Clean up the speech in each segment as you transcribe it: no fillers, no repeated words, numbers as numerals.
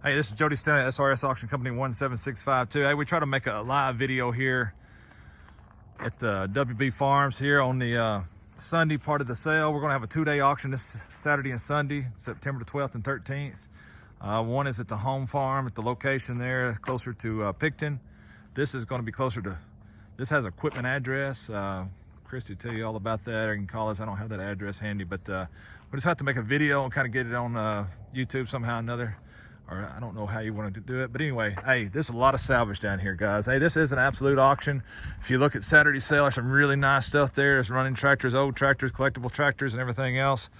Hey, this is Jody Stanley, SRS Auction Company 17652. Hey, we try to make a live video here at the WB Farms here on the Sunday part of the sale. We're gonna have a 2-day auction this Saturday and Sunday, September the 12th and 13th. One is at the home farm at the location there closer to Pickton. This is gonna be closer to, this has a Quitman address. Christy will tell you all about that, or you can call us. I don't have that address handy, but we just have to make a video and kind of get it on YouTube somehow or another. Or I don't know how you want to do it, but anyway, hey, there's a lot of salvage down here, guys. Hey, this is an absolute auction. If you look at Saturday sale, there's some really nice stuff there. There's running tractors, old tractors, collectible tractors, and everything else.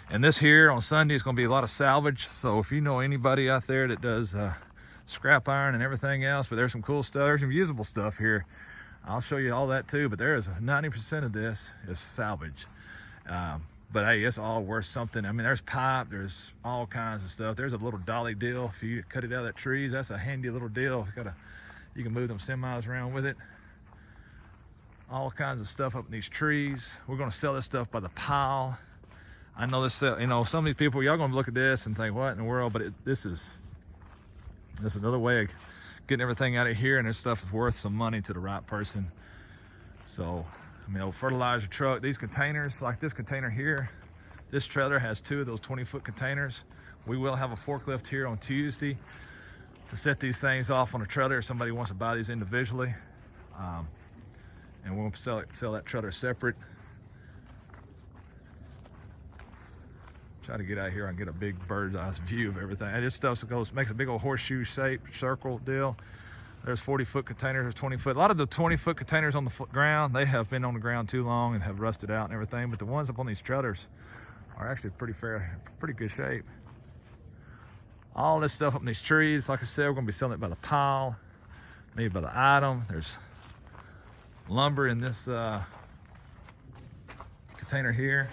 And this here on Sunday is going to be a lot of salvage. So if you know anybody out there that does scrap iron and everything else, but there's some cool stuff, there's some usable stuff here. I'll show you all that too, but there is 90% of this is salvage. But hey, it's all worth something. I mean, there's pipe, there's all kinds of stuff. There's a little dolly deal. If you cut it out of that trees, that's a handy little deal. You can move them semis around with it. All kinds of stuff up in these trees. We're gonna sell this stuff by the pile. I know this, you know, some of these people, y'all gonna look at this and think, what in the world? But this is another way of getting everything out of here, and this stuff is worth some money to the right person. So, I mean, old fertilizer truck, these containers, like this container here, this trailer has 2 of those 20-foot containers. We will have a forklift here on Tuesday to set these things off on a trailer if somebody wants to buy these individually. And we'll sell that trailer separate. Try to get out here and get a big bird's eye view of everything. And this stuff makes a big old horseshoe shape, circle deal. There's 40-foot containers, there's 20-foot. A lot of the 20-foot containers on the ground, they have been on the ground too long and have rusted out and everything. But the ones up on these trailers are actually pretty good shape. All this stuff up in these trees, like I said, we're gonna be selling it by the pile, maybe by the item. There's lumber in this container here.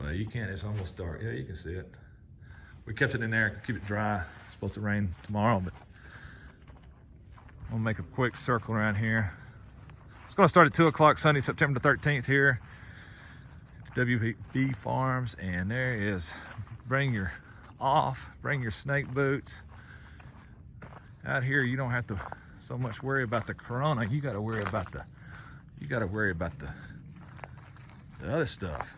Well, you can't, it's almost dark. Yeah, you can see it. We kept it in there to keep it dry. It's supposed to rain tomorrow, but I'm gonna make a quick circle around here. It's gonna start at 2 o'clock Sunday, September the 13th here. It's WB Farms, and there is, bring your snake boots. Out here, you don't have to so much worry about the corona. You gotta worry about the other stuff.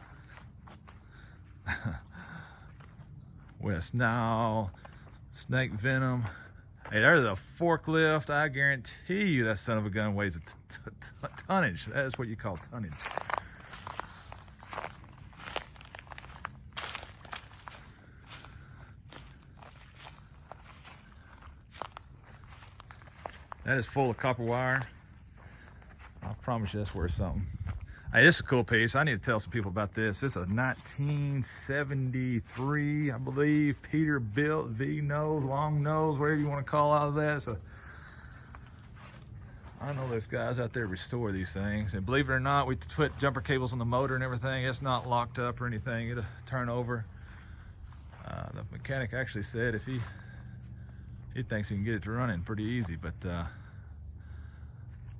West Nile, snake venom. Hey, there's a forklift. I guarantee you that son of a gun weighs a tonnage. That is what you call tonnage. That is full of copper wire. I promise you that's worth something. Hey, this is a cool piece. I need to tell some people about this. This is a 1973, I believe, Peterbilt V-nose, long nose, whatever you want to call out of that. So I know there's guys out there restore these things. And believe it or not, we put jumper cables on the motor and everything. It's not locked up or anything. It'll turn over. The mechanic actually said if he thinks he can get it to running pretty easy, but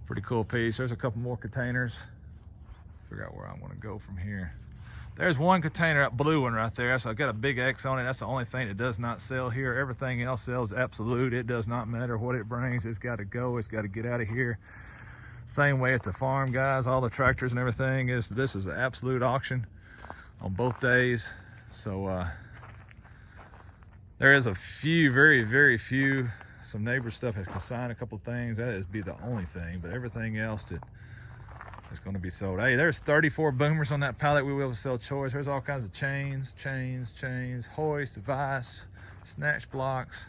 pretty cool piece. There's a couple more containers. Figure out where I want to go from here. There's one container, that blue one right there. So I've got a big X on it. That's the only thing that does not sell here. Everything else sells absolute. It does not matter what it brings. It's got to go. It's got to get out of here. Same way at the farm, guys. All the tractors and everything this is an absolute auction on both days. So there is a few, very, very few. Some neighbor stuff has consigned a couple of things. That is be the only thing, but everything else that it's going to be sold. Hey, there's 34 boomers on that pallet. We will sell choice. There's all kinds of chains, hoist, vise, snatch blocks.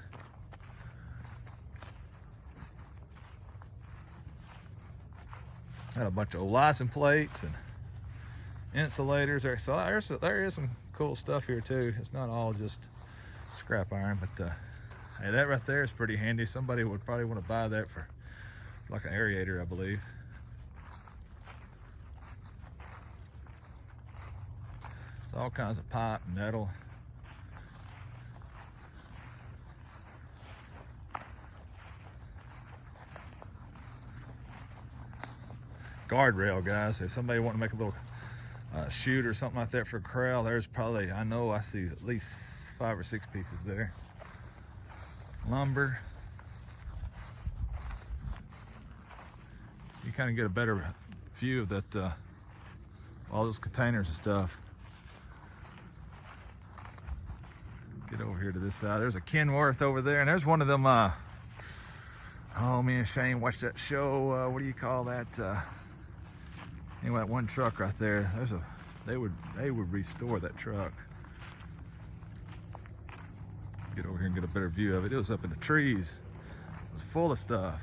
Got a bunch of old license plates and insulators there. So there is some cool stuff here too. It's not all just scrap iron, but hey, that right there is pretty handy. Somebody would probably want to buy that for like an aerator, I believe. All kinds of pipe, metal. Guardrail, guys. If somebody want to make a little chute or something like that for a corral, there's probably, I know I see at least 5 or 6 pieces there. lumber. You kind of get a better view of that, all those containers and stuff. Get over here to this side. There's a Kenworth over there, and there's one of them, oh, me and Shane watched that show, what do you call that? Anyway, that one truck right there, they would restore that truck. Get over here and get a better view of it. It was up in the trees. It was full of stuff.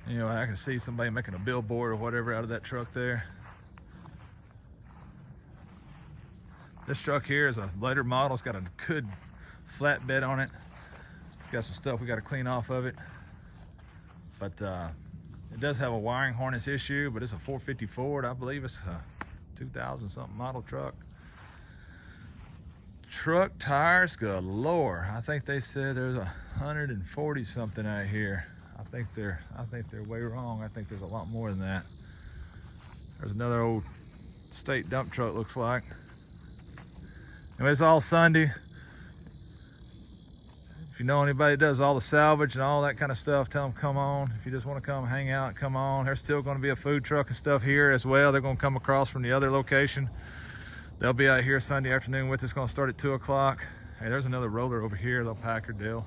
You know, I can see somebody making a billboard or whatever out of that truck there. This truck here is a later model. It's got a good flatbed on it. Got some stuff we got to clean off of it. But it does have a wiring harness issue, but it's a 450 Ford. I believe it's a 2000 something model truck. Truck tires galore. I think they said there's 140 something out here. I think they're way wrong. I think there's a lot more than that. There's another old state dump truck, looks like. And it's all Sunday. If you know anybody that does all the salvage and all that kind of stuff, tell them come on. If you just want to come hang out, come on. There's still going to be a food truck and stuff here as well. They're going to come across from the other location. They'll be out here Sunday afternoon with us. It's going to start at 2 o'clock. Hey, there's another roller over here, a little Packard deal.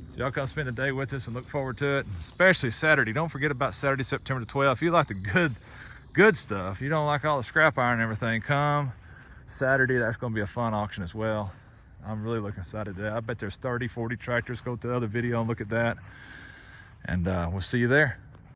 So y'all come spend the day with us and look forward to it, especially Saturday. Don't forget about Saturday, September the 12th. If you like the good stuff, you don't like all the scrap iron and everything, come Saturday. That's going to be a fun auction as well. I'm really looking excited to that. I bet there's 30, 40 tractors. Go to the other video and look at that. And we'll see you there.